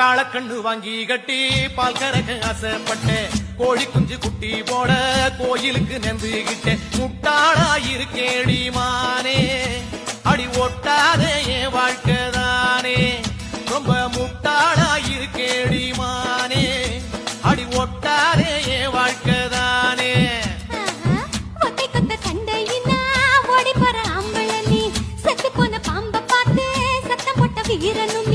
காளக்கண்ணு வாங்கி கட்டி பால் கறக்க ஆசைப்பட்டேன். கோழி குஞ்சு குட்டி போட கோயிலுக்கு நெந்துகிட்டேன். முட்டாளாயிருக்கேடி மானே, அடி ஒட்டாதே என் வாழ்க்கைதானே. ரொம்ப முட்டாளாயிருக்கேடி மானே, அடி ஒட்டாதே என் வாழ்க்கைதானே. ஒத்தை கொத்த சண்டையினா ஓடி போற ஆம்பள நீ, செத்து போன பாம்ப பார்த்து சத்தம் போட்ட வீரனும்